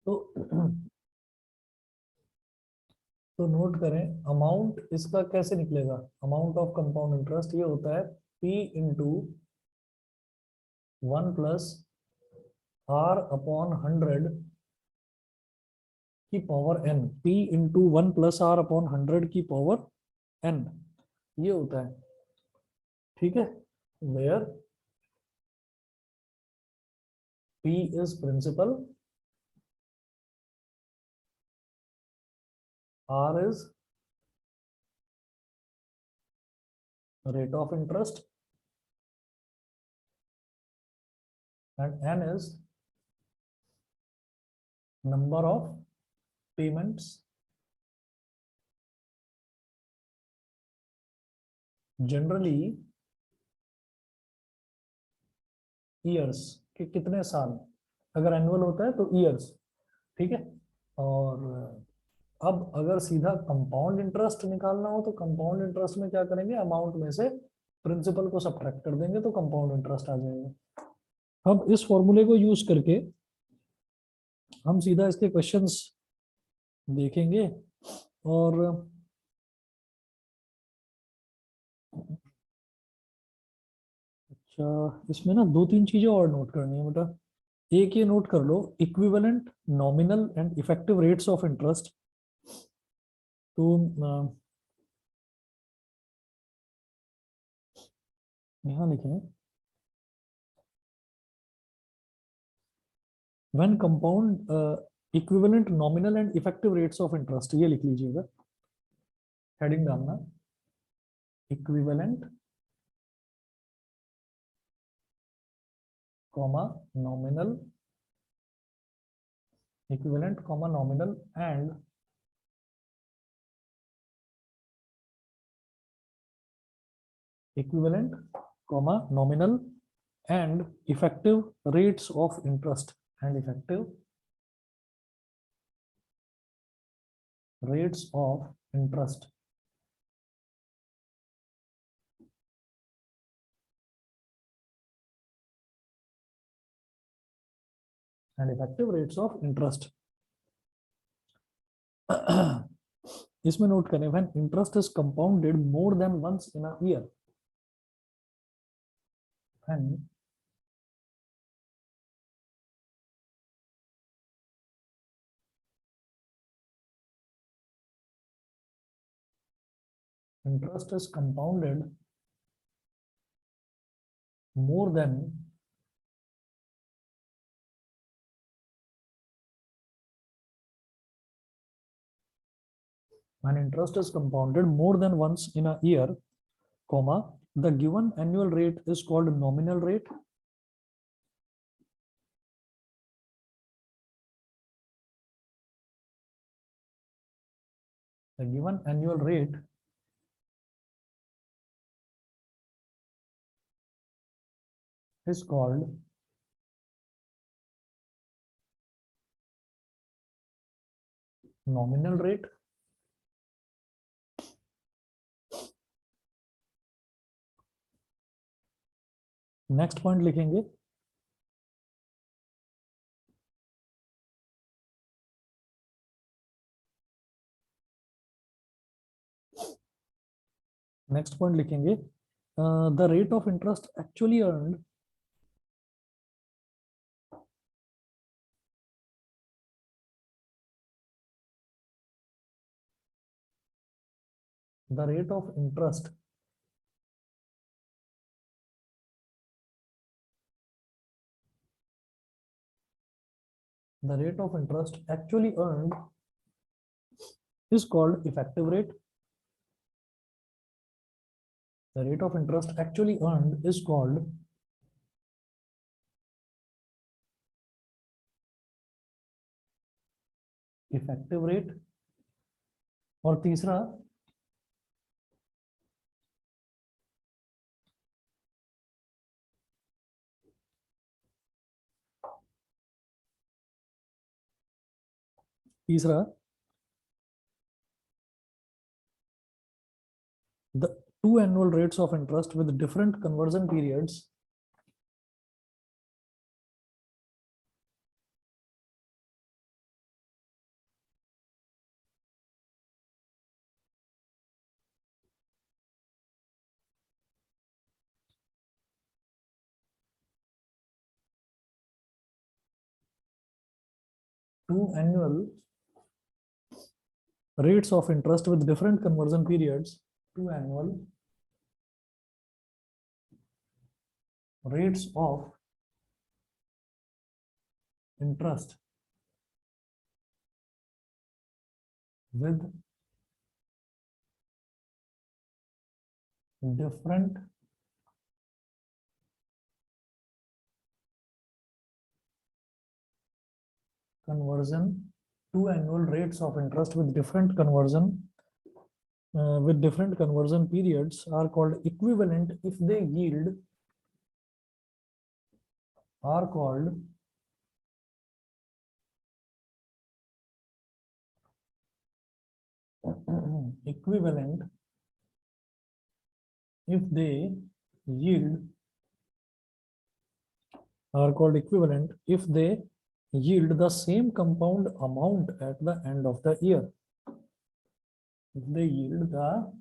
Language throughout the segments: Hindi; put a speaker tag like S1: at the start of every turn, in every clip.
S1: तो तो नोट करें, अमाउंट इसका कैसे निकलेगा। अमाउंट ऑफ कंपाउंड इंटरेस्ट ये होता है P इंटू 1 + R/100 की power n। P into 1 + R/100 की पावर n, ये होता है। ठीक है, where P is principal, R is rate of interest, and n is number of payments generally years, कि कितने साल। अगर एनुअल होता है तो ईयर्स। ठीक है। और अब अगर सीधा कंपाउंड इंटरेस्ट निकालना हो तो कंपाउंड इंटरेस्ट में क्या करेंगे, अमाउंट में से प्रिंसिपल को सब्ट्रैक्ट कर देंगे तो कंपाउंड इंटरेस्ट आ जाएगा। अब इस फॉर्मूले को यूज करके हम सीधा इसके क्वेश्चंस देखेंगे। और अच्छा, इसमें ना 2-3 चीजें और नोट करनी है बेटा। एक ये नोट कर लो, equivalent nominal and effective rates of interest. तो यहाँ लिखें, when compound equivalent nominal and effective rates of interest, ये लिख लीजिएगा, हेडिंग डालना equivalent comma nominal, equivalent comma nominal and equivalent comma nominal and effective rates of interest and effective rates of interest and effective rates of interest। इसमें नोट करें, when interest is compounded more than once in a year, when interest is compounded more than when interest is compounded more than once in a year, comma, the given annual rate is called nominal rate, the given annual rate is called nominal rate। Next point लिखेंगे, नेक्स्ट पॉइंट लिखेंगे, the rate of interest actually earned the rate of interest actually earned is called effective rate। The rate of interest actually earned is called effective rate। और तीसरा, the two annual rates of interest with different conversion periods two annual rates of interest with different conversion periods, two annual rates of interest with different conversion, two annual rates of interest with different conversion periods are called equivalent if they yield, are called equivalent if they yield, are called equivalent if they yield the same compound amount at the end of the year. If they yield the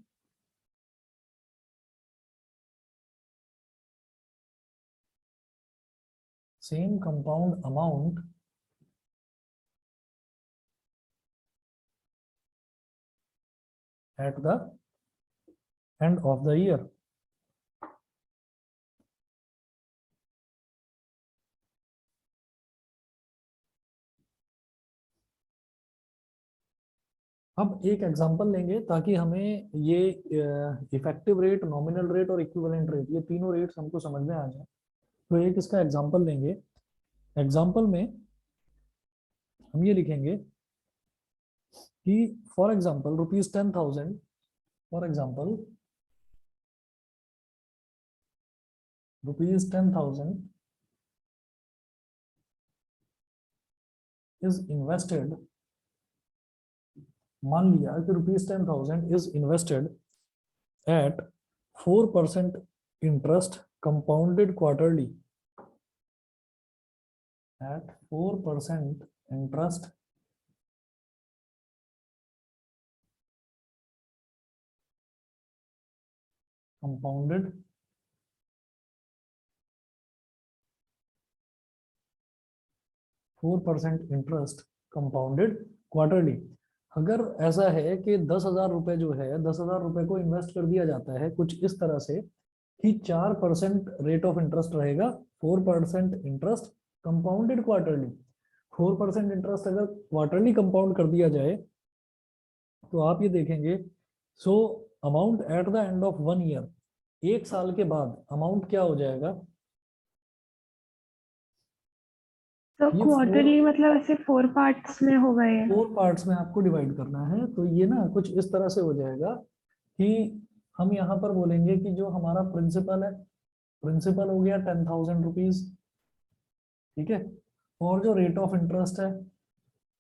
S1: same compound amount at the end of the year. अब एक एग्जांपल लेंगे ताकि हमें ये इफेक्टिव रेट, नॉमिनल रेट और इक्विवेलेंट रेट, ये तीनों रेट्स हमको समझ में आ जाए। तो एक इसका एग्जांपल लेंगे। एग्जांपल में हम ये लिखेंगे कि for example ₹10,000, for example ₹10,000 is invested, मान लिया कि ₹10,000 is invested at 4% interest compounded quarterly, at 4% interest compounded interest compounded quarterly. अगर ऐसा है कि 10,000 रुपए जो है, 10,000 रुपए को इन्वेस्ट कर दिया जाता है कुछ इस तरह से कि 4% रेट ऑफ इंटरेस्ट रहेगा, 4% इंटरेस्ट कंपाउंडेड क्वार्टरली। 4% इंटरेस्ट अगर क्वार्टरली कंपाउंड कर दिया जाए तो आप ये देखेंगे, so amount at the end of 1 year, एक साल के बाद अमाउंट क्या हो जाएगा?
S2: तो क्वार्टरली मतलब ऐसे 4 पार्ट्स में हो गए,
S1: 4 पार्ट्स में आपको डिवाइड करना है। तो ये ना कुछ इस तरह से हो जाएगा कि हम यहाँ पर बोलेंगे कि जो हमारा प्रिंसिपल है, प्रिंसिपल हो गया 10,000 रुपीज, ठीक है, और जो रेट ऑफ इंटरेस्ट है,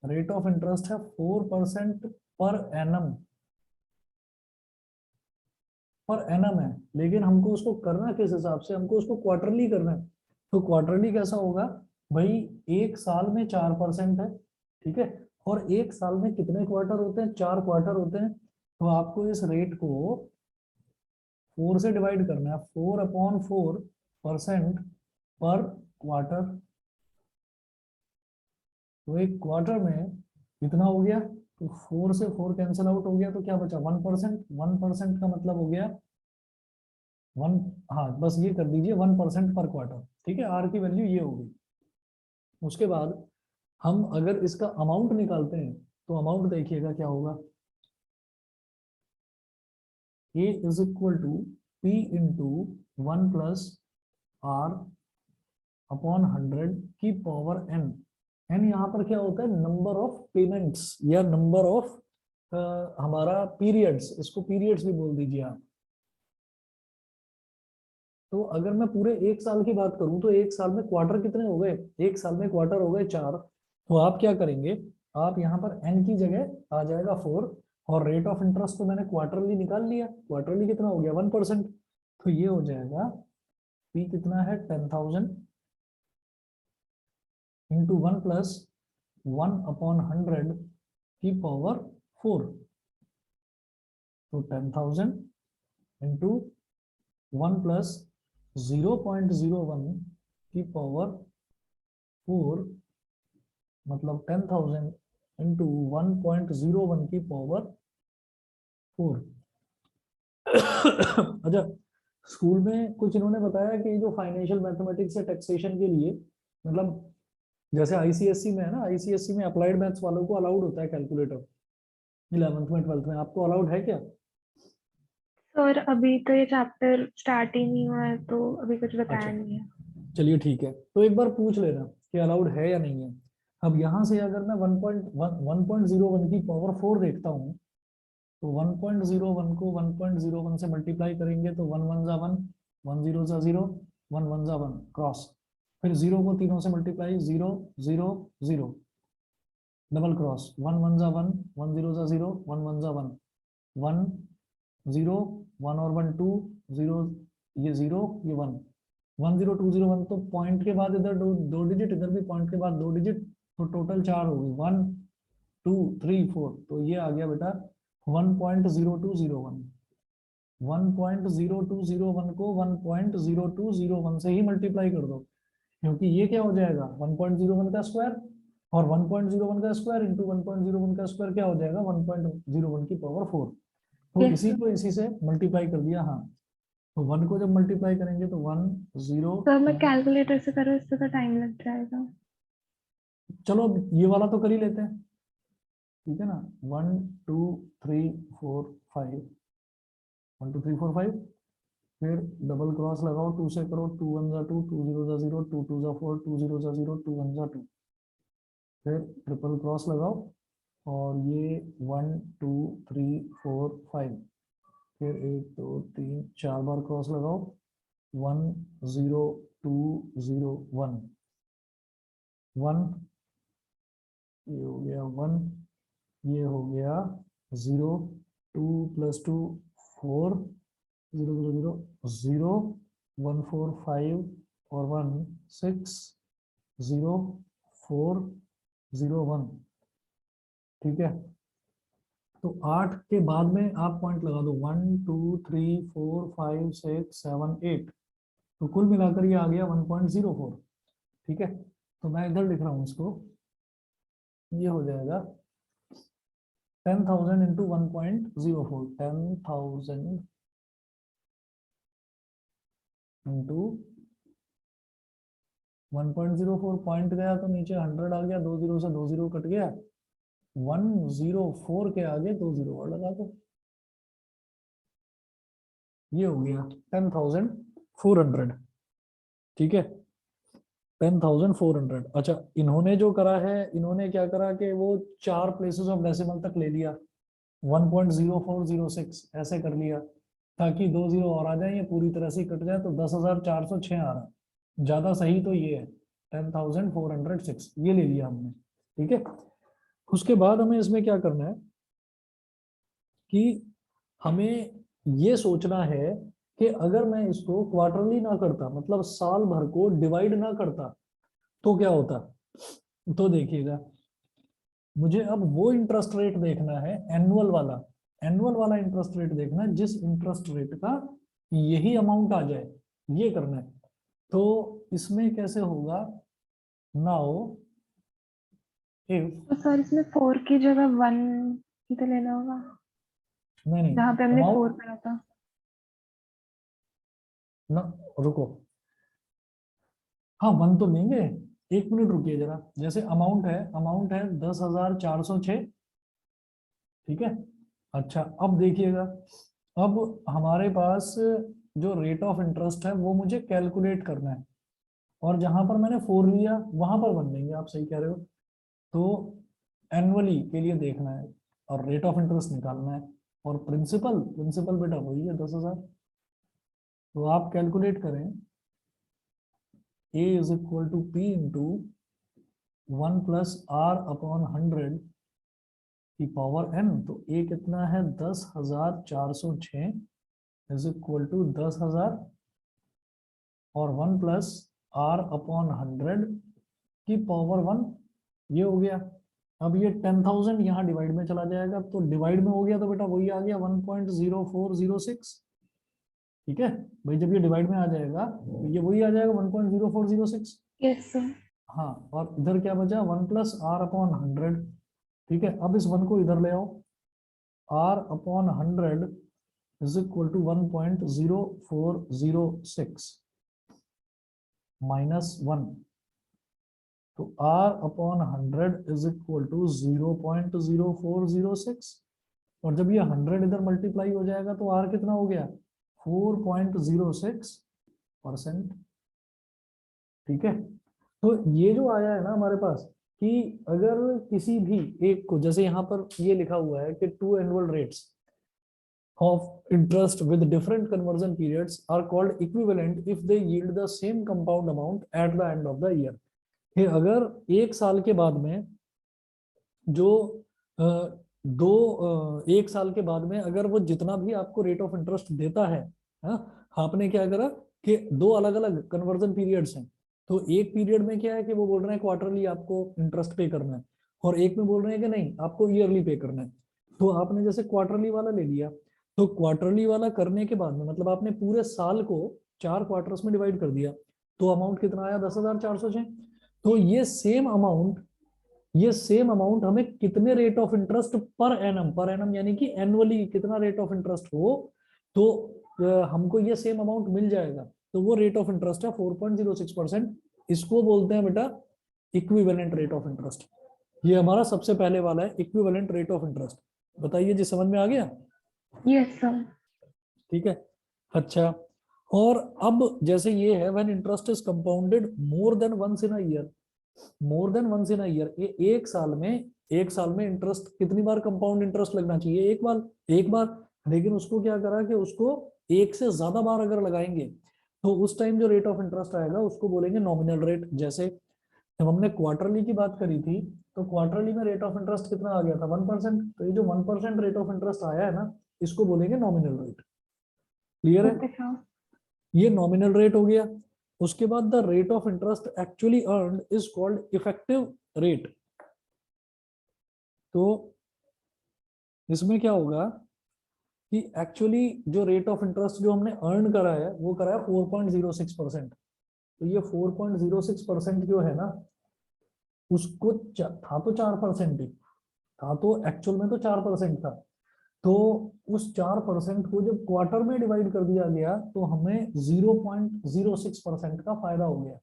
S1: रेट ऑफ इंटरेस्ट है 4% पर एनम, पर एनम है, लेकिन हमको उसको करना किस हिसाब से, हमको उसको क्वार्टरली करना है। तो क्वार्टरली कैसा होगा भाई, एक साल में 4% है, ठीक है, और एक साल में कितने क्वार्टर होते हैं? 4 क्वार्टर होते हैं। तो आपको इस रेट को 4 से डिवाइड करना है, 4/4% पर क्वार्टर। तो एक क्वार्टर में कितना हो गया? तो 4 से 4 कैंसिल आउट हो गया, तो क्या बचा? 1%। 1% का मतलब हो गया 1, हाँ बस ये कर दीजिए 1% पर क्वार्टर, ठीक है, आर की वैल्यू ये होगी। उसके बाद हम अगर इसका अमाउंट निकालते हैं तो अमाउंट देखिएगा क्या होगा, A is equal to P into 1 plus R upon 100 की पावर n। n यहाँ पर क्या होता है? नंबर ऑफ पेमेंट्स या नंबर ऑफ हमारा पीरियड्स, इसको पीरियड्स भी बोल दीजिए आप। तो अगर मैं पूरे एक साल की बात करूं तो एक साल में क्वार्टर कितने हो गए? एक साल में क्वार्टर हो गए 4। तो आप क्या करेंगे, आप यहाँ पर n की जगह आ जाएगा 4, और रेट ऑफ इंटरेस्ट तो मैंने क्वार्टरली निकाल लिया, क्वार्टरली कितना हो गया? 1%। तो ये हो जाएगा p कितना है? 10,000 इंटू 1 प्लस 1 अपॉन 100 की पावर 4। तो 10,000 इंटू 1 प्लस 0.01 की पावर 4 मतलब 10,000 इंटू 1.01 की पावर 4। अच्छा, स्कूल में कुछ इन्होंने बताया कि जो फाइनेंशियल मैथमेटिक्स है टैक्सेशन के लिए, मतलब जैसे आईसीएससी में है ना, आईसीएससी में अप्लाइड मैथ्स वालों को अलाउड होता है कैलकुलेटर 11th में 12th में, आपको अलाउड है क्या?
S2: सर अभी तो ये चैप्टर स्टार्ट ही नहीं हुआ है तो अभी कुछ बताया
S1: अच्छा,
S2: नहीं है।
S1: चलिए ठीक है, तो एक बार पूछ लेना कि अलाउड है या नहीं है। अब यहाँ से अगर मैं 1.01 की पावर 4 देखता हूँ, तो 1.01 को 1.01 से मल्टीप्लाई करेंगे तो 1 1 जा 1, 1 0 जा 0, 1 1 जा 1 क्रॉस, फिर 0 को तीनों से मल्टीप्लाई 0 0 0 डबल क्रॉस, 1 1 जा 1, 1 0 जा 0, 1 1 जा 1, 1 0 1 और 1 2 0, ये 0 ये 1, 1 0 2 0 1, तो पॉइंट के बाद इधर दो डिजिट, इधर भी पॉइंट के बाद 2 डिजिट, तो टोटल 4 होगी 1 2 3 4, तो ये आ गया बेटा 1.0201। 1.0201 को 1.0201 से ही मल्टीप्लाई कर दो, क्योंकि ये क्या हो जाएगा 1.01 का स्क्वायर, और 1.01 का स्क्वायर इंटू 1.01 का स्क्वायर क्या हो जाएगा 1.01 की पावर 4। तो
S2: यस
S1: इसी
S2: सर।
S1: को इसी से मल्टीप्लाई कर दिया। हाँ, तो 1 को जब मल्टीप्लाई करेंगे तो 1 0
S2: सर मैं
S1: 2,
S2: कैलकुलेटर से करूँ इससे तो टाइम लग जाएगा।
S1: चलो अब ये वाला तो कर ही लेते हैं, ठीक है ना। 1 2 3 4 5, 1 2 3 4 5, फिर डबल क्रॉस लगाओ, 2 से करो, 2 1 जा 2, 2 0 जा 0, 2 2 जा 4, 2 0 जा 0, 2 1 जा 2, फिर ट्रिपल क्रॉस लगाओ, और ये 1 2 3 4 5, फिर 1 2 3 4 बार क्रॉस लगाओ, 1 0 2 0 1 1, ये हो गया 1, ये हो गया 0, 2 + 2 4, 0 0 0 0 1 4 5 और 1 6 0 4 0 1, ठीक है। तो 8 के बाद में आप पॉइंट लगा दो, 1 2 3 4 5 6 7 8, तो कुल मिलाकर ये आ गया 1.04, ठीक है। तो मैं इधर लिख रहा हूँ इसको, ये हो जाएगा 10,000 इंटू 1.04, 10,000 इंटू 1.04, पॉइंट गया तो नीचे 100 आ गया, 2 0 से 2 0 कट गया, 104 के आगे 2 0 और लगा दो, ये हो गया 10,400, ठीक है। 10,400। अच्छा, इन्होंने जो करा है, इन्होंने क्या करा कि वो 4 प्लेसेस ऑफ डेसिमल तक ले लिया, 1.0406 ऐसे कर लिया, ताकि 2 0 और आ जाए, ये पूरी तरह से कट जाए, तो 10,406 आ रहा है। ज्यादा सही तो ये है 10,406, ये ले लिया हमने, ठीक है। उसके बाद हमें इसमें क्या करना है कि हमें ये सोचना है कि अगर मैं इसको क्वार्टरली ना करता, मतलब साल भर को डिवाइड ना करता, तो क्या होता। तो देखिएगा, मुझे अब वो इंटरेस्ट रेट देखना है, एनुअल वाला, एनुअल वाला इंटरेस्ट रेट देखना है, जिस इंटरेस्ट रेट का यही अमाउंट आ जाए, ये करना है। तो इसमें कैसे होगा, नाउ इफ,
S2: तो सर इसमें 4 की जगह 1 ही तो लेना होगा
S1: नहीं नहीं,
S2: जहाँ पे हमने 4
S1: अमाउंट
S2: करा था।
S1: ना, रुको, हाँ 1 तो लेंगे, 1 मिनट रुकिए जरा। जैसे अमाउंट है 10,406, ठीक है। अच्छा, अब देखिएगा, अब हमारे पास जो रेट ऑफ इंटरेस्ट है वो मुझे कैलकुलेट करना है, और जहां पर मैंने 4 लिया वहां पर बन लेंगे, आप सही कह रहे हो। तो एनुअली के लिए देखना है और रेट ऑफ इंटरेस्ट निकालना है, और प्रिंसिपल प्रिंसिपल बेटा वही है 10,000। तो आप कैलकुलेट करें, A is equal to P into 1 + R/100 की पावर n। तो A कितना है 10,406 इज इक्वल टू 10,000 और 1 + R/100 की पावर 1, ये हो गया। अब ये 10,000 यहाँ डिवाइड में चला जाएगा, तो डिवाइड में हो गया तो बेटा वही आ गया 1.0406, ठीक है भाई। जब ये डिवाइड में आ जाएगा तो ये वही आ जाएगा 1.0406।
S2: Yes sir.
S1: हाँ, और इधर क्या बचा, 1+r/100। ठीक है, अब इस 1 को इधर ले आओ, r/100 इज इक्वल टू 1.0406 -1। तो r/100 इज इक्वल टू 0.0406। और जब ये 100 इधर मल्टीप्लाई हो जाएगा तो r कितना हो गया, 4.06%। ठीक है, तो ये जो आया है ना हमारे पास, कि अगर किसी भी एक को, जैसे यहाँ पर ये लिखा हुआ है कि 2 annual rates of interest with different conversion periods are called equivalent if they yield the same compound amount at the end of the year। कि अगर एक साल के बाद में जो एक साल के बाद में अगर वो जितना भी आपको रेट ऑफ इंटरेस्ट देता है, आपने क्या करा कि दो अलग अलग कन्वर्जन पीरियड्स हैं। तो एक पीरियड में क्या है कि वो बोल रहे हैं क्वार्टरली आपको इंटरेस्ट पे करना है, और एक में बोल रहे हैं कि नहीं आपको ईयरली पे करना है। तो आपने जैसे क्वार्टरली वाला ले लिया, तो क्वार्टरली वाला करने के बाद में मतलब आपने पूरे साल को 4 क्वार्टर्स में डिवाइड कर दिया, तो अमाउंट कितना आया, 10,406। तो ये सेम अमाउंट हमें कितने rate of interest per annum यानी कि एनुअली कितना रेट ऑफ इंटरेस्ट हो, तो हमको ये सेम अमाउंट मिल जाएगा। तो वो रेट ऑफ इंटरेस्ट है 4.06%। इसको बोलते हैं बेटा इक्विवेलेंट रेट ऑफ इंटरेस्ट। ये हमारा सबसे पहले वाला है इक्विवेलेंट रेट ऑफ इंटरेस्ट। बताइए जी, समझ में आ गया?
S2: Yes sir.
S1: ठीक है, अच्छा। और अब जैसे ये है when interest is compounded more than once in a year, more than once in a year, ये एक साल में इंटरेस्ट कितनी बार कंपाउंड इंटरेस्ट लगना चाहिए, एक बार। लेकिन उसको क्या करा कि उसको एक से ज्यादा बार अगर लगाएंगे तो उस टाइम जो रेट ऑफ इंटरेस्ट आएगा उसको बोलेंगे नॉमिनल रेट। जैसे जब हमने क्वार्टरली की बात करी थी, तो क्वार्टरली में रेट ऑफ इंटरेस्ट कितना आ गया था, 1%। तो ये जो 1% रेट ऑफ इंटरेस्ट आया है ना, इसको बोलेंगे नॉमिनल रेट। क्लियर है?
S2: Okay sir.
S1: ये नॉमिनल रेट हो गया। उसके बाद the rate of interest actually earned is called effective rate. तो इसमें क्या होगा कि एक्चुअली जो रेट ऑफ इंटरेस्ट जो हमने अर्न करा है वो करा है 4.06%। तो ये 4.06% जो है ना, उसको था तो 4% ही था, तो एक्चुअल में तो 4% था। तो उस 4% को जब क्वार्टर में डिवाइड कर दिया गया तो हमें 0.06% का फायदा हो गया।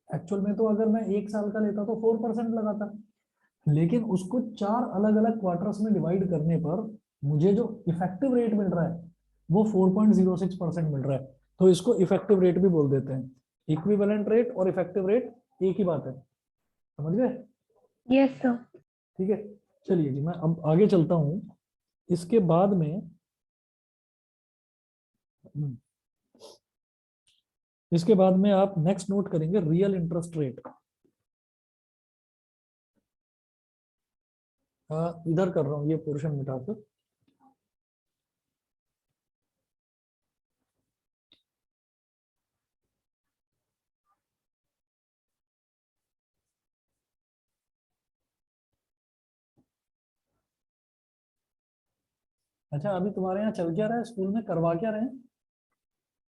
S1: एक्चुअल में तो अगर मैं एक साल का लेता तो 4% लगाता, लेकिन उसको 4 अलग अलग क्वार्टर्स में डिवाइड करने पर मुझे जो इफेक्टिव रेट मिल रहा है वो 4.06% मिल रहा है। तो इसको इफेक्टिव रेट भी बोल देते हैं। इक्विवेलेंट रेट और इफेक्टिव रेट एक ही बात है, समझ गए?
S2: Yes sir.
S1: ठीक है, चलिए जी मैं अब आगे चलता हूं। इसके बाद में आप नेक्स्ट नोट करेंगे रियल इंटरेस्ट रेट। इधर कर रहा हूं ये पोर्शन मिटाकर। अच्छा, अभी तुम्हारे यहाँ चल क्या रहा है, स्कूल में करवा क्या रहे हैं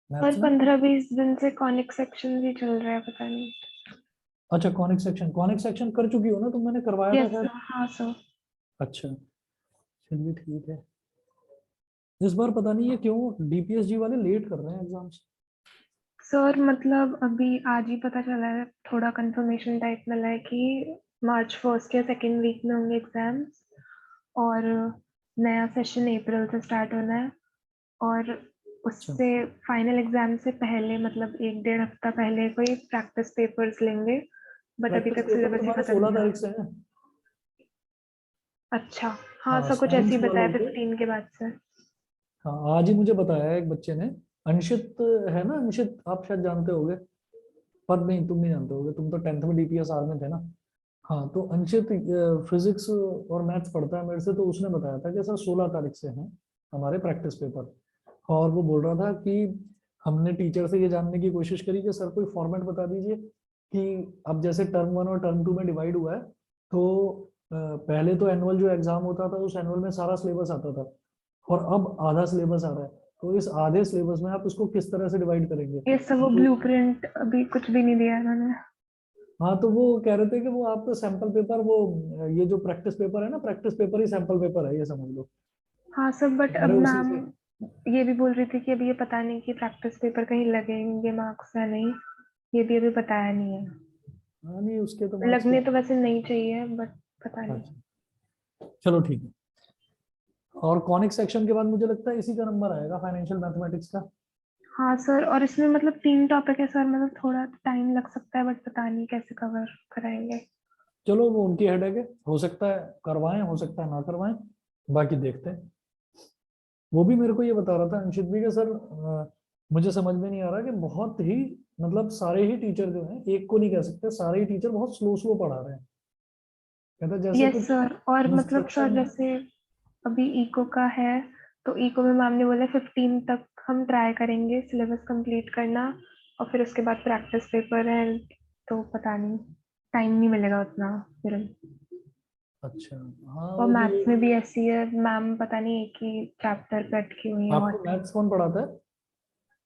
S2: और
S1: मैथ्स में?
S2: 15-20 दिन से कॉनिक सेक्शन भी चल रहा है, पता नहीं।
S1: अच्छा, कॉनिक सेक्शन कर चुकी हो ना तुम, मैंने करवाया था
S2: यस
S1: शायद।
S2: सर, हाँ सर।
S1: अच्छा, चलिए ठीक है। इस बार पता नहीं है क्यों डीपीएसजी वाले लेट कर रहे हैं एग्जाम्स।
S2: सर मतलब अभी आज ही पता चला है, थोड़ा कंफर्मेशन टाइप मिला है कि मार्च फर्स्ट या सेकेंड वीक में होंगे एग्जाम्स, और नया सेशन अप्रैल से स्टार्ट होना है। और
S1: अच्छा,
S2: उससे फाइनल एग्जाम से पहले मतलब 1-1.5 हफ्ता पहले कोई प्रैक्टिस पेपर्स लेंगे, बट अभी
S1: प्रैक्टिस
S2: तक
S1: पेपर
S2: सिलेबस ही
S1: तुम्हारे
S2: खत्म
S1: 16
S2: नहीं हुआ।
S1: तारीख से है।
S2: अच्छा, हाँ
S1: हाँ,
S2: सब कुछ ऐसे
S1: साइंस
S2: ही बताया
S1: वालों के।
S2: 15 के बाद से।
S1: हाँ, आज ही मुझे बताया है एक बच्चे ने। अंशित है ना, अंशित आप शायद जानते होगे, पर नहीं तुम नहीं जानते होगे, तुम तो 10th में डीपीएस आर में थे ना। हाँ, तो अंशित फिजिक्स और मैथ्स पढ़ता है मेरे से, तो उसने बताया था कि सर 16 तारीख से हैं हमारे प्रैक्टिस पेपर। और वो बोल रहा था कि हमने टीचर से ये जानने की कोशिश करी कि सर कोई फॉर्मेट बता दीजिए कि अब जैसे टर्म 1 और टर्म 2 में डिवाइड हुआ है, तो पहले तो एनुअल जो एग्जाम होता था उस एनुअल में सारा सिलेबस आता था, और अब आधा सिलेबस आ रहा है। तो इस आधे सिलेबस में आप इसको किस तरह से डिवाइड करेंगे?
S2: ये सब वो
S1: तो
S2: ब्लूप्रिंट अभी कुछ भी नहीं दिया है उन्होंने।
S1: हाँ तो वो कह रहे थे कि वो आपका सैंपल पेपर, वो ये जो प्रैक्टिस पेपर है ना, प्रैक्टिस पेपर ही सैंपल पेपर है, ये समझ लो।
S2: हाँ सर, बट अब
S1: अरे उसी
S2: मैम
S1: से।
S2: ये भी बोल रही थी कि अभी ये पता नहीं कि प्रैक्टिस पेपर कहीं लगेंगे मार्क्स या नहीं, ये भी अभी बताया नहीं है।
S1: हाँ नहीं, उसके तो मार्क्स
S2: लगने
S1: कुछ।
S2: तो वैसे नहीं चाहिए, बट पता नहीं।
S1: अच्छा, चलो ठीक है। और कॉनिक सेक्शन के बाद मुझे लगता है इसी का नंबर आएगा, फाइनेंशियल मैथमेटिक्स का।
S2: हाँ सर, और इसमें मतलब 3 टॉपिक है सर, मतलब थोड़ा टाइम लग सकता है, बट पता नहीं कैसे कवर कराएंगे।
S1: चलो वो उनकी हेडेक है, हो सकता है करवाएं, हो सकता है ना करवाएं, बाकी देखते हैं। वो भी मेरे को ये बता रहा था अंशित भी कि सर मुझे समझ में नहीं आ रहा कि बहुत ही, मतलब सारे ही टीचर जो हैं, एक को नहीं कह सकते, सारे ही टीचर बहुत स्लो स्लो पढ़ा रहे हैं। कहता है जैसे
S2: यस
S1: कुछ
S2: सर, और मतलब सर
S1: इंस्ट्रक्शन।
S2: जैसे अभी इको का है, तो इको में मैम ने बोला 15 तक हम ट्राई करेंगे सिलेबस कंप्लीट करना, और फिर उसके बाद प्रैक्टिस पेपर है, तो पता नहीं, टाइम नहीं मिलेगा उतना फिर।
S1: अच्छा, हाँ
S2: और
S1: वो भी।
S2: मैथ्स में भी ऐसी है मैम, पता नहीं एक ही चैप्टर पे अटकी हुई है
S1: आपको
S2: बहुत टाइम।
S1: मैथ्स कौन पढ़ाता है?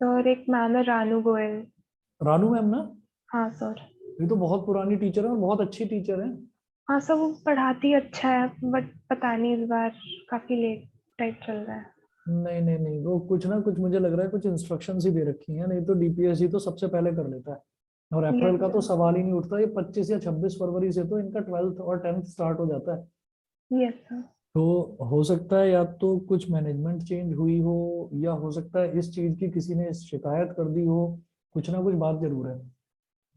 S2: तो और एक मैम है रानू गोयल।
S1: रानू मैम ना?
S2: हाँ सर।
S1: ये तो बहुत पुरानी टीचर है और बहुत अच्छी टीचर है।
S2: हाँ सर, वो पढ़ाती अच्छा है, बट पता नहीं इस बार काफी लेट टाइप चल रहा है।
S1: नहीं नहीं नहीं, वो कुछ ना कुछ मुझे लग रहा है कुछ इंस्ट्रक्शंस ही दे रखी हैं, नहीं तो डीपीएससी तो सबसे पहले कर लेता है। और अप्रैल का
S2: यस
S1: तो सवाल ही नहीं उठता, ये 25 या 26 फरवरी से तो इनका 12th और 10th स्टार्ट हो जाता है।
S2: Yes sir.
S1: तो हो सकता है या तो कुछ मैनेजमेंट चेंज हुई हो, या हो सकता है इस चीज की किसी ने शिकायत कर दी हो, कुछ ना कुछ बात जरूर है।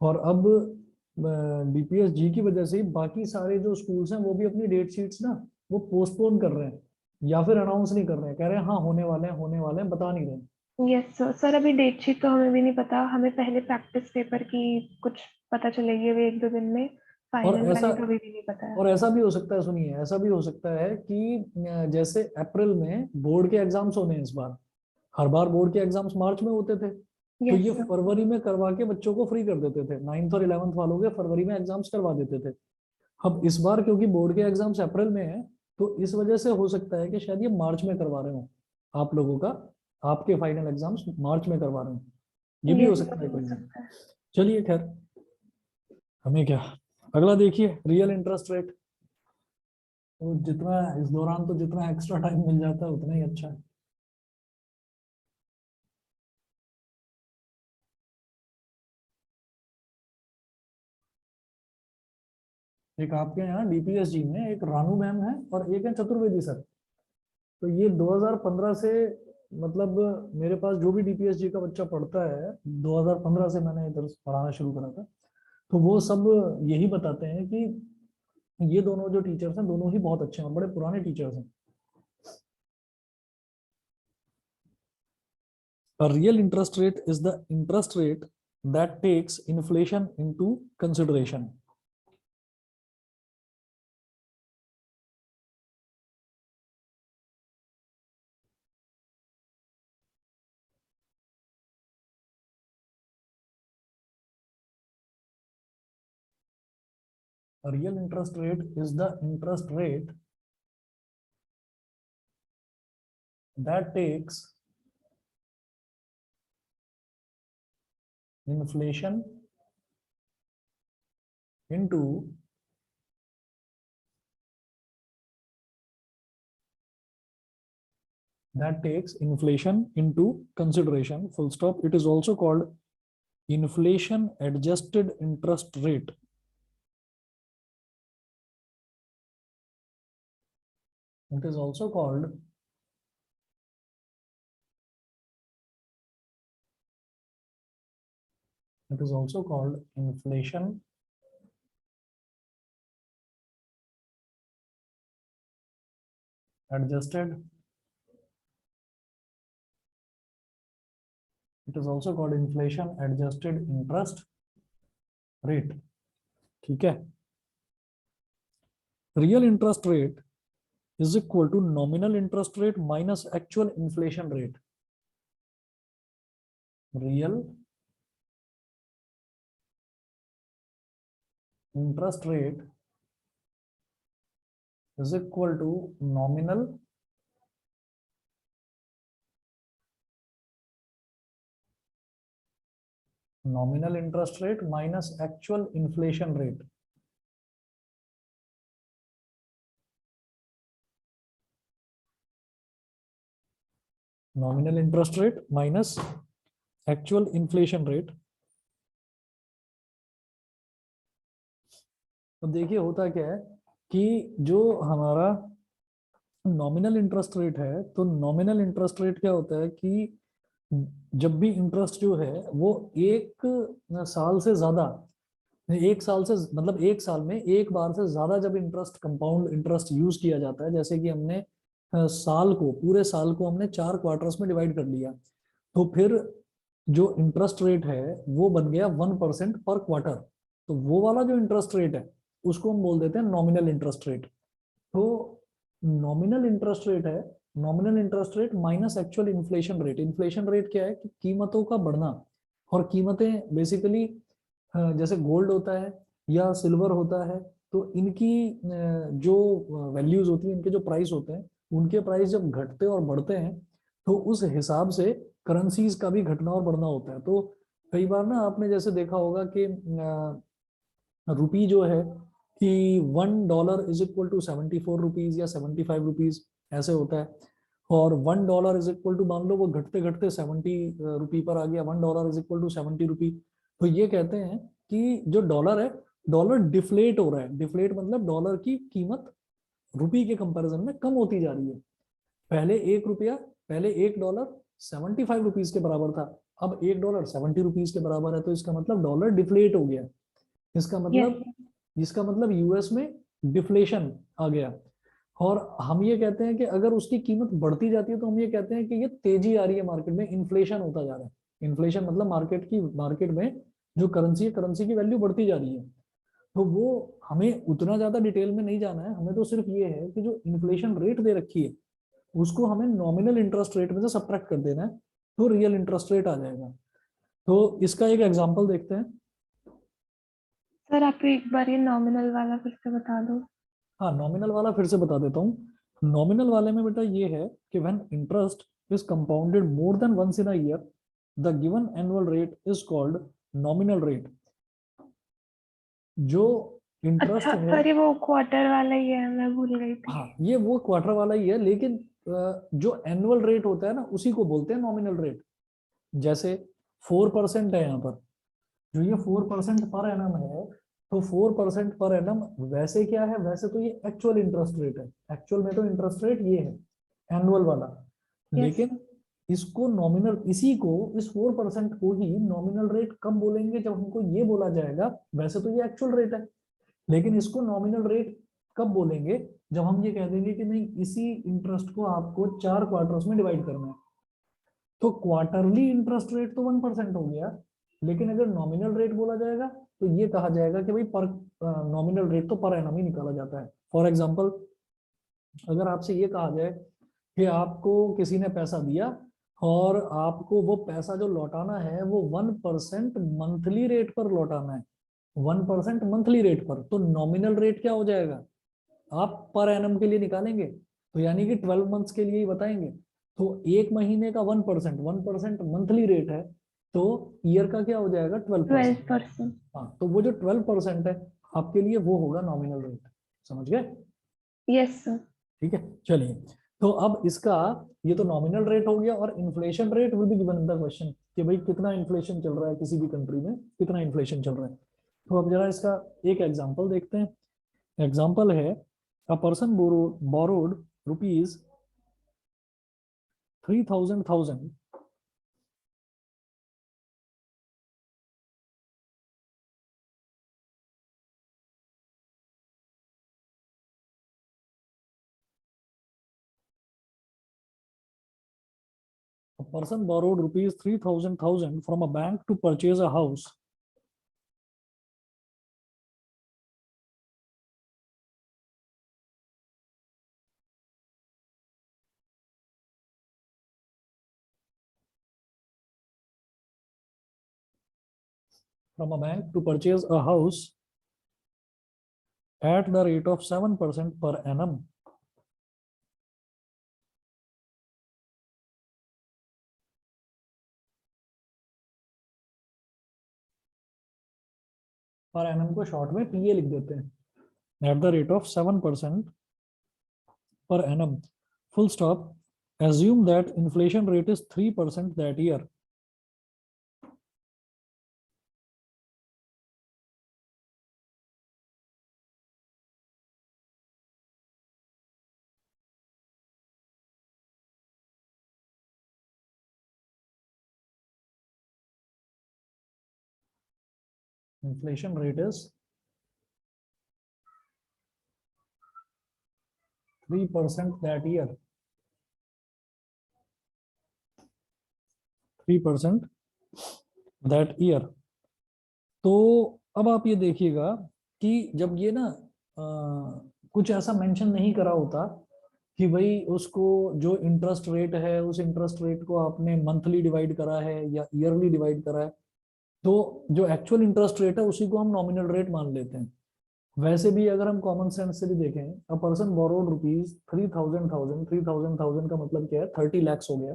S1: और अब डीपीएसजी की वजह से बाकी सारे जो स्कूल्स हैं वो भी अपनी डेट शीट्स ना, वो पोस्टपोन कर रहे हैं, या फिर अनाउंस नहीं कर रहे हैं, कह रहे हैं हाँ होने वाले हैं, होने वाले हैं, बता नहीं रहे हैं।
S2: यस सर, सर अभी डेट शीट तो हमें भी नहीं पता, हमें पहले प्रैक्टिस पेपर की कुछ पता चलेगी अभी 1-2 दिन में,
S1: और
S2: फाइनल
S1: ऐसा
S2: वाली तो अभी भी नहीं पता है।
S1: और ऐसा भी हो सकता है, सुनिए, ऐसा भी हो सकता है कि जैसे अप्रैल में बोर्ड के एग्जाम्स होने हैं इस बार, हर बार बोर्ड के एग्जाम्स मार्च में होते थे, तो
S2: यस
S1: ये
S2: सर।
S1: फरवरी में करवा के बच्चों को फ्री कर देते थे, 9th और 11th वालों के फरवरी में एग्जाम्स करवा देते थे। अब इस बार क्योंकि बोर्ड के एग्जाम्स अप्रैल में है, तो इस वजह से हो सकता है कि शायद ये मार्च में करवा रहे हो आप लोगों का, आपके फाइनल एग्जाम्स मार्च में करवा रहे हो, ये भी हो
S2: यस
S1: सकता
S2: सर,
S1: है
S2: हो
S1: कोई नहीं।
S2: सकता है।
S1: चलिए खैर, हमें क्या, अगला देखिए, रियल इंटरेस्ट रेट। तो जितना इस दौरान तो जितना एक्स्ट्रा टाइम मिल जाता है उतना ही अच्छा है। एक आपके यहाँ डीपीएसजी में एक रानू मैम है और एक है चतुर्वेदी सर। तो ये 2015 से, मतलब मेरे पास जो भी डीपीएसजी का बच्चा पढ़ता है, 2015 से मैंने इधर पढ़ाना शुरू करा था, तो वो सब यही बताते हैं कि ये दोनों जो टीचर्स हैं दोनों ही बहुत अच्छे हैं और बड़े पुराने टीचर्स हैं। A real interest rate is the interest rate that takes inflation into consideration. A real interest rate is the interest rate that takes inflation into consideration, full stop. It is also called inflation adjusted interest rate. It is also called inflation adjusted. It is also called inflation adjusted interest rate. ठीक है? Real interest rate is equal to nominal interest rate minus actual inflation rate. Real interest rate is equal to nominal nominal interest rate minus actual inflation rate. Nominal interest rate minus actual inflation rate. तो देखिए होता क्या है कि जो हमारा नॉमिनल इंटरेस्ट रेट है, तो नॉमिनल इंटरेस्ट रेट क्या होता है कि जब भी इंटरेस्ट जो है वो एक साल से ज्यादा, एक साल से मतलब एक साल में एक बार से ज्यादा जब इंटरेस्ट, कंपाउंड इंटरेस्ट यूज किया जाता है, जैसे कि हमने साल को, पूरे साल को हमने 4 क्वार्टर्स में डिवाइड कर लिया, तो फिर जो इंटरेस्ट रेट है वो बन गया 1% पर क्वार्टर। तो वो वाला जो इंटरेस्ट रेट है उसको हम बोल देते हैं नॉमिनल इंटरेस्ट रेट। तो नॉमिनल इंटरेस्ट रेट है, nominal interest rate minus actual inflation rate. Inflation rate क्या है कि कीमतों का बढ़ना, और कीमतें बेसिकली जैसे गोल्ड होता है या सिल्वर होता है, तो इनकी जो वैल्यूज होती है, इनके जो प्राइस होते हैं, उनके प्राइस जब घटते और बढ़ते हैं तो उस हिसाब से करेंसीज का भी घटना और बढ़ना होता है। तो कई बार ना आपने जैसे देखा होगा कि रुपी जो है कि $1 इज इक्वल टू 74 रुपीज या 75 रुपीज ऐसे होता है, और $1 इज इक्वल टू, मान लो वो घटते घटते 70 रुपी पर आ गया, $1 इज इक्वल टू 70 रुपी। तो ये कहते हैं कि जो डॉलर है, डॉलर डिफ्लेट हो रहा है। डिफ्लेट मतलब डॉलर की कीमत रुपी के कंपैरिजन में कम होती जा रही है। पहले 1 रुपया, पहले $1 75 रुपीज के बराबर था, अब $1 70 रुपीज के बराबर है। तो इसका मतलब डॉलर डिफ्लेट हो गया। इसका
S2: यस।
S1: मतलब, इसका मतलब यूएस में डिफ्लेशन आ गया। और हम ये कहते हैं कि अगर उसकी कीमत बढ़ती जाती है तो हम ये कहते हैं कि ये तेजी आ रही है मार्केट में, इन्फ्लेशन होता जा रहा है। इन्फ्लेशन मतलब मार्केट में जो करेंसी है, करेंसी की वैल्यू बढ़ती जा रही है। तो वो हमें उतना ज्यादा डिटेल में नहीं जाना है, हमें तो सिर्फ ये है कि जो इन्फ्लेशन रेट दे रखी है उसको हमें नॉमिनल इंटरेस्ट रेट में से सब्ट्रैक्ट कर देना है, तो रियल इंटरेस्ट रेट आ जाएगा। तो इसका एक एग्जांपल देखते हैं।
S2: सर आप एक बार ये नॉमिनल वाला फिर से बता दो।
S1: हाँ, नॉमिनल वाला फिर से बता देता हूँ। नॉमिनल वाले में बेटा ये है कि when interest is compounded more than once in a year, the given annual rate is called nominal rate. जो इंटरेस्ट
S2: अच्छा
S1: है,
S2: सर, ये वो क्वार्टर वाला ही है, मैं भूल गई थी।
S1: हाँ ये वो क्वार्टर वाला ही है, लेकिन जो एनुअल रेट होता है ना उसी को बोलते हैं नॉमिनल रेट। जैसे 4% है यहाँ पर, जो ये 4% पर एनम है, तो 4% पर एनम वैसे क्या है, वैसे तो ये एक्चुअल इंटरेस्ट रेट है, एक्चुअल में तो इंटरेस्ट रेट ये है एनुअल वाला।
S2: यस।
S1: लेकिन इसको नॉमिनल, इसी को, इस 4% को ही नॉमिनल रेट कब बोलेंगे, जब हमको ये बोला जाएगा वैसे तो ये एक्चुअल रेट है, लेकिन इसको नॉमिनल रेट कब बोलेंगे, जब हम ये कह देंगे कि नहीं इसी इंटरेस्ट को आपको 4 क्वार्टर्स में डिवाइड करना है। तो क्वार्टरली इंटरेस्ट रेट तो 1% हो गया, लेकिन अगर नॉमिनल रेट बोला जाएगा तो ये कहा जाएगा कि भाई पर नॉमिनल रेट तो पर एनम ही निकाला जाता है। फॉर एग्जाम्पल, अगर आपसे ये कहा जाए कि आपको किसी ने पैसा दिया और आपको वो पैसा जो लौटाना है वो 1% मंथली रेट पर लौटाना है, 1% मंथली रेट पर, तो नॉमिनल रेट क्या हो जाएगा, आप पर एनम के लिए निकालेंगे तो यानी कि 12 मंथ्स के लिए ही बताएंगे। तो एक महीने का 1% मंथली रेट है, तो ईयर का क्या हो जाएगा, 12%।
S2: 12%।
S1: हाँ, तो वो जो 12% है आपके लिए वो होगा नॉमिनल रेट। समझ गए?
S2: Yes sir.
S1: ठीक है, चलिए। तो अब इसका, ये तो नॉमिनल रेट हो गया, और inflation rate will be given in the question कि भाई कितना इन्फ्लेशन चल रहा है किसी भी कंट्री में, कितना इन्फ्लेशन चल रहा है। तो अब जरा इसका एक एग्जांपल देखते हैं। एग्जांपल है, a person borrowed rupees 3,000 A person borrowed rupees 3,000 from a bank to purchase a house. From a bank to purchase a house at the rate of 7% per annum. Per annum को शॉर्ट में पीए लिख देते हैं, eight the rate of 7% per annum, full stop. Assume that inflation rate is 3% that year. Inflation rate is 3% that year. 3% that year. तो अब आप ये देखिएगा कि जब ये ना कुछ ऐसा मेंशन नहीं करा होता कि भाई उसको जो इंटरेस्ट रेट है उस इंटरेस्ट रेट को आपने मंथली डिवाइड करा है या ईयरली डिवाइड करा है, तो जो एक्चुअल इंटरेस्ट रेट है उसी को हम नॉमिनल रेट मान लेते हैं। वैसे भी अगर हम कॉमन सेंस से भी देखें, अ पर्सन बोरोड रुपीज 3,000 का मतलब क्या है, 30 lakhs हो गया,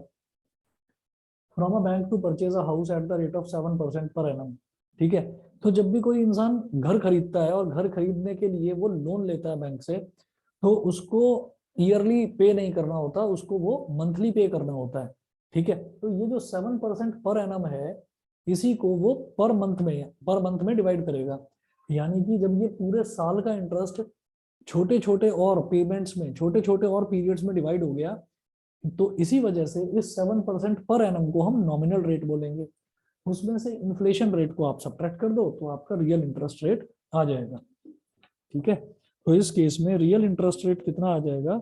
S1: from a bank to purchase a house at the rate of 7% per annum. ठीक है, तो जब भी कोई इंसान घर खरीदता है और घर खरीदने के लिए वो लोन लेता है बैंक से, तो उसको ईयरली पे नहीं करना होता, उसको वो मंथली पे करना होता है। ठीक है, तो ये जो 7% पर एनम है, इसी को वो पर मंथ में डिवाइड करेगा। यानी कि जब ये पूरे साल का इंटरेस्ट छोटे छोटे और पेमेंट्स में, छोटे छोटे और पीरियड्स में डिवाइड हो गया, तो इसी वजह से इस 7% पर एनम को हम नॉमिनल रेट बोलेंगे। उसमें से इन्फ्लेशन रेट को आप सब्ट्रैक्ट कर दो तो आपका रियल इंटरेस्ट रेट आ जाएगा। ठीक है, तो इस केस में रियल इंटरेस्ट रेट कितना आ जाएगा,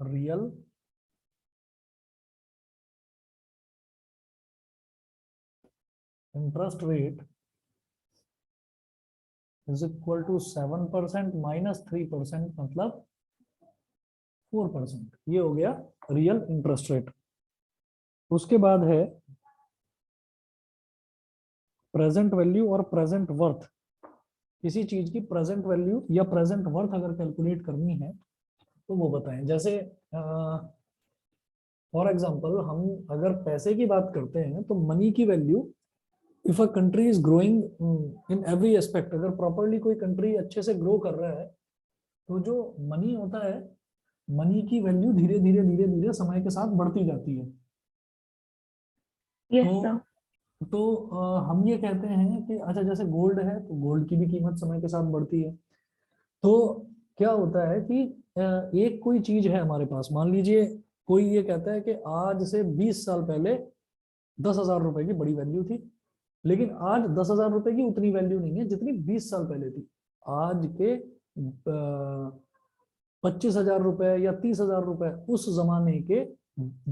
S1: real interest rate is equal to 7% minus 3%, मतलब 4%। ये हो गया रियल इंटरेस्ट रेट। उसके बाद है प्रेजेंट वैल्यू और प्रेजेंट वर्थ। किसी चीज की प्रेजेंट वैल्यू या प्रेजेंट वर्थ अगर कैलकुलेट करनी है तो वो बताएं। जैसे फॉर एग्जांपल हम अगर पैसे की बात करते हैं तो मनी की value, if a country is growing in every aspect, अगर प्रॉपरली कोई कंट्री अच्छे से ग्रो कर रहा है तो जो मनी होता है, मनी की वैल्यू धीरे धीरे धीरे धीरे समय के साथ बढ़ती जाती है।
S2: यस
S1: तो
S2: सर।
S1: हम ये कहते हैं कि अच्छा, जैसे गोल्ड है तो गोल्ड की भी कीमत समय के साथ बढ़ती है। तो क्या होता है कि एक कोई चीज है हमारे पास, मान लीजिए कोई ये कहता है कि आज से 20 साल पहले 10,000 रुपए की बड़ी वैल्यू थी, लेकिन आज 10,000 रुपए की उतनी वैल्यू नहीं है जितनी 20 साल पहले थी। आज के 25,000 रुपए या 30,000 रुपए उस जमाने के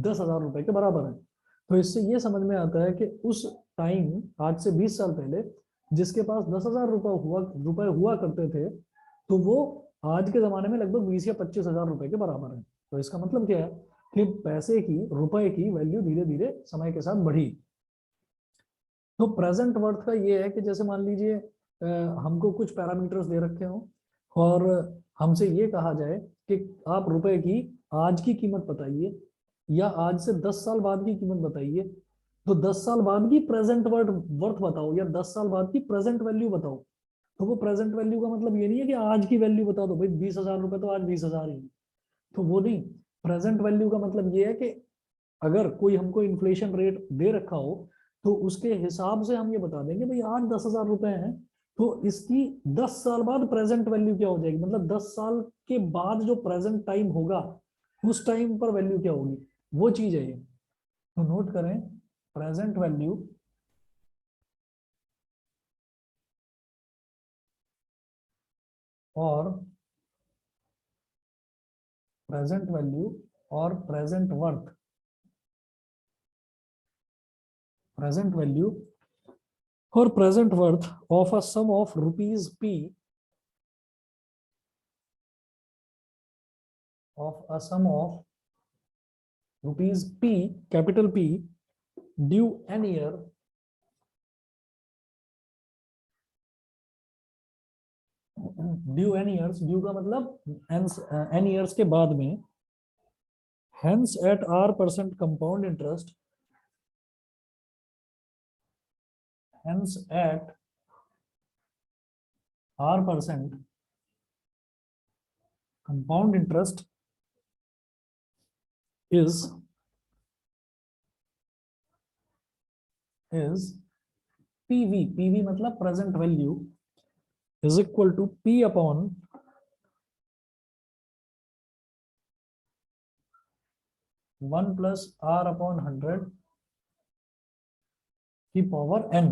S1: 10,000 रुपए के बराबर है। तो इससे ये समझ में आता है कि उस टाइम, आज से 20 साल पहले, जिसके पास 10,000 रुपए हुआ करते थे, तो वो आज के जमाने में लगभग 20 या 25,000 रुपए के बराबर है। तो इसका मतलब क्या है कि पैसे की, रुपए की वैल्यू धीरे धीरे समय के साथ बढ़ी। तो प्रेजेंट वर्थ का ये है कि जैसे मान लीजिए हमको कुछ पैरामीटर्स दे रखे हो और हमसे ये कहा जाए कि आप रुपए की आज की कीमत बताइए या आज से 10 साल बाद की कीमत बताइए, तो 10 साल बाद की प्रेजेंट वर्थ बताओ या 10 साल बाद की प्रेजेंट वैल्यू बताओ। तो वो प्रेजेंट वैल्यू का मतलब ये नहीं है कि आज की वैल्यू बता दो भाई 20,000 रुपए तो आज 20,000 ही, तो वो नहीं। प्रेजेंट वैल्यू का मतलब ये है कि अगर कोई हमको इन्फ्लेशन रेट दे रखा हो तो उसके हिसाब से हम ये बता देंगे भाई आज 10,000 रुपए हैं, तो इसकी 10 साल बाद प्रेजेंट वैल्यू क्या हो जाएगी, मतलब 10 साल के बाद जो प्रेजेंट टाइम होगा उस टाइम पर वैल्यू क्या होगी, वो चीज है ये। तो नोट करें, प्रेजेंट वैल्यू और प्रेजेंट वैल्यू और प्रेजेंट वर्थ, प्रेजेंट वैल्यू और present worth of a sum of rupees p, of a sum of rupees p, capital P, due an year, due N years, due का मतलब एन ईयर्स के बाद में, hence at r% compound interest, hence at R% compound interest is PV मतलब present value is equal to P upon 1 plus R upon 100 की पावर n।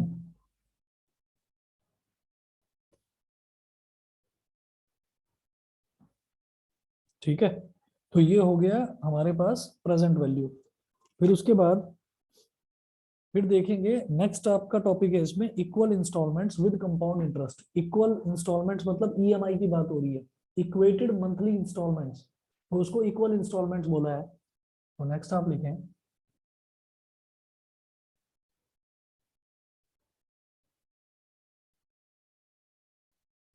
S1: ठीक है, तो ये हो गया हमारे पास प्रेजेंट वैल्यू। फिर उसके बाद फिर देखेंगे नेक्स्ट आपका टॉपिक है इसमें equal instalments with compound interest. Equal instalments मतलब ईएमआई की बात हो रही है, इक्वेटेड मंथली इंस्टॉलमेंट्स, तो उसको इक्वल इंस्टॉलमेंट्स बोला है। तो नेक्स्ट आप लिखें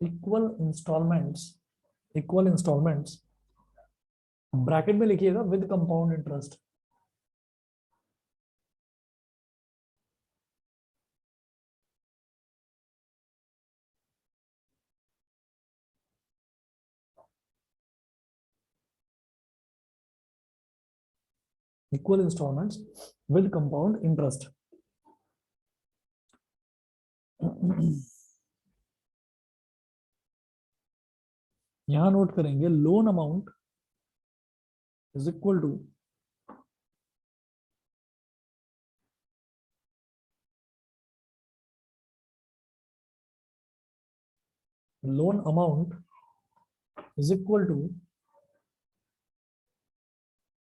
S1: इक्वल इंस्टॉलमेंट्स ब्रैकेट में लिखिएगा with compound interest. Equal instalments with compound interest. यहां नोट करेंगे loan amount is equal to loan amount is equal to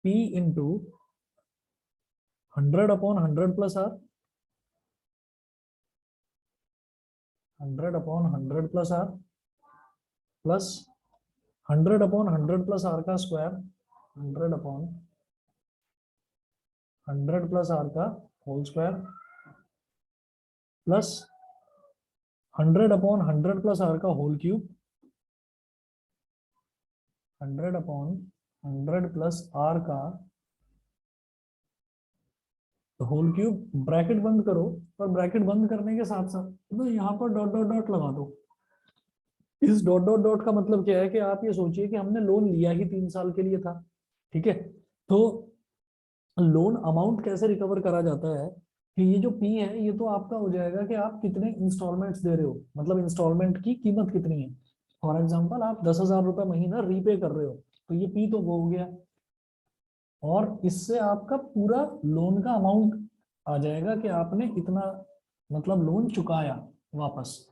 S1: P into 100 upon 100 plus R, 100 upon 100 plus R plus 100 upon 100 plus R का स्क्वायर, 100 अपॉन 100 प्लस R का whole square plus 100 upon 100 plus R का whole cube, 100 upon 100 plus R का होल क्यूब। ब्रैकेट बंद करो, और ब्रैकेट बंद करने के साथ साथ तो यहाँ पर डॉट डॉट डॉट लगा दो। इस डॉट डॉट डॉट का मतलब क्या है कि आप ये सोचिए कि हमने लोन लिया ही 3 साल के लिए था, ठीक है। तो लोन अमाउंट कैसे रिकवर करा जाता है कि ये जो पी है ये तो आपका हो जाएगा कि आप कितने इंस्टॉलमेंट्स दे रहे हो, मतलब इंस्टॉलमेंट की कीमत कितनी है। फॉर एग्जाम्पल आप 10,000 रुपये महीना रीपे कर रहे हो, तो ये पी तो वो हो गया, और इससे आपका पूरा लोन का अमाउंट आ जाएगा कि आपने इतना मतलब लोन चुकाया वापस।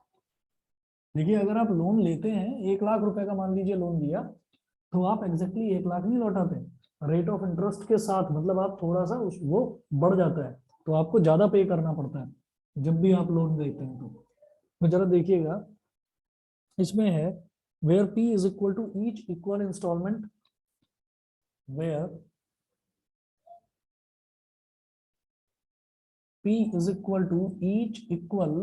S1: देखिए अगर आप लोन लेते हैं 1 लाख रुपए का, मान लीजिए लोन लिया, तो आप एग्जैक्टली 1 लाख नहीं लौटाते, रेट ऑफ इंटरेस्ट के साथ, मतलब आप थोड़ा सा वो बढ़ जाता है, तो आपको ज्यादा पे करना पड़ता है जब भी आप लोन लेते हैं। तो जरा देखिएगा इसमें है where P is equal to each equal instalment, where P is equal to each equal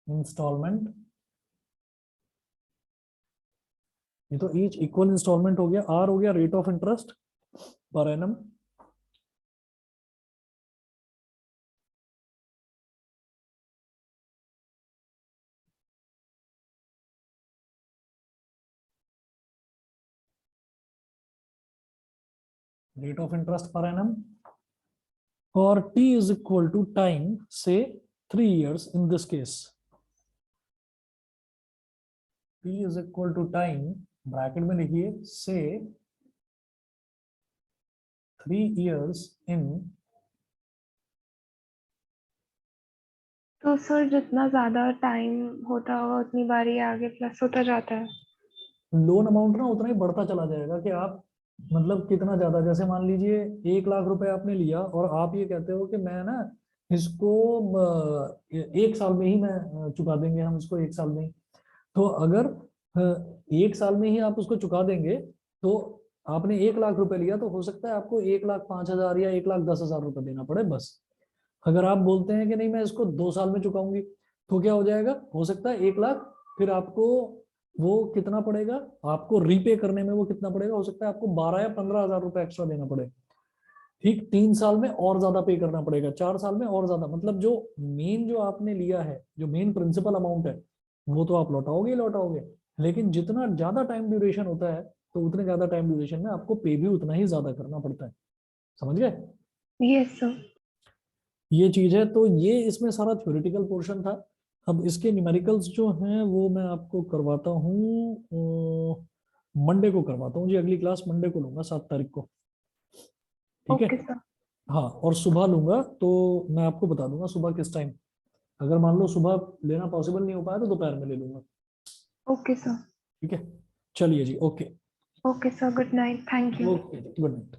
S1: installment। ये तो each equal installment हो गया, R हो गया rate of interest per annum, rate of interest per annum, और T is equal to time, से 3 years in this case। T is equal to time, bracket में लिखिए, से 3 years in।
S2: तो सर जितना ज्यादा टाइम होता होगा उतनी बार ये आगे प्लस होता जाता है।
S1: लोन अमाउंट ना उतना ही बढ़ता चला जाएगा कि आप मतलब कितना ज्यादा, जैसे मान लीजिए 1 लाख रुपए आपने लिया और आप ये कहते हो कि मैं ना इसको 1 साल में ही मैं चुका देंगे, हम इसको 1 साल में ही। तो अगर 1 साल में ही आप उसको चुका देंगे, तो आपने 1 लाख रुपए लिया, तो हो सकता है आपको 1,05,000 या 1,10,000 रुपए देना पड़े बस। अगर आप बोलते हैं कि नहीं मैं इसको 2 साल में चुकाऊंगी, तो क्या हो जाएगा, हो सकता है 1 लाख, फिर आपको वो कितना पड़ेगा, आपको रीपे करने में वो कितना पड़ेगा, हो सकता है आपको 12 या 15,000 रुपए एक्स्ट्रा देना पड़े। ठीक 3 साल में और ज्यादा पे करना पड़ेगा, 4 साल में और ज्यादा, मतलब जो मेन जो आपने लिया है, जो मेन प्रिंसिपल अमाउंट है, वो तो आप लौटाओगे ही लौटाओगे, लेकिन जितना ज्यादा टाइम ड्यूरेशन होता है तो उतने ज्यादा टाइम ड्यूरेशन में आपको पे भी उतना ही ज्यादा करना पड़ता है। समझ गए?
S2: Yes sir.
S1: ये चीज है। तो ये इसमें सारा थ्योरेटिकल पोर्शन था। अब इसके न्यूमेरिकल्स जो हैं वो मैं आपको करवाता हूँ, मंडे को करवाता हूँ जी, अगली क्लास मंडे को लूंगा 7 तारीख को। ठीक है?
S2: Okay sir.
S1: हाँ, और सुबह लूंगा तो मैं आपको बता दूंगा सुबह किस टाइम। अगर मान लो सुबह लेना पॉसिबल नहीं हो पाया तो दोपहर में ले लूंगा।
S2: Okay sir.
S1: ठीक है, चलिए ji, okay.
S2: Okay sir, good night, thank you.
S1: Okay, good night.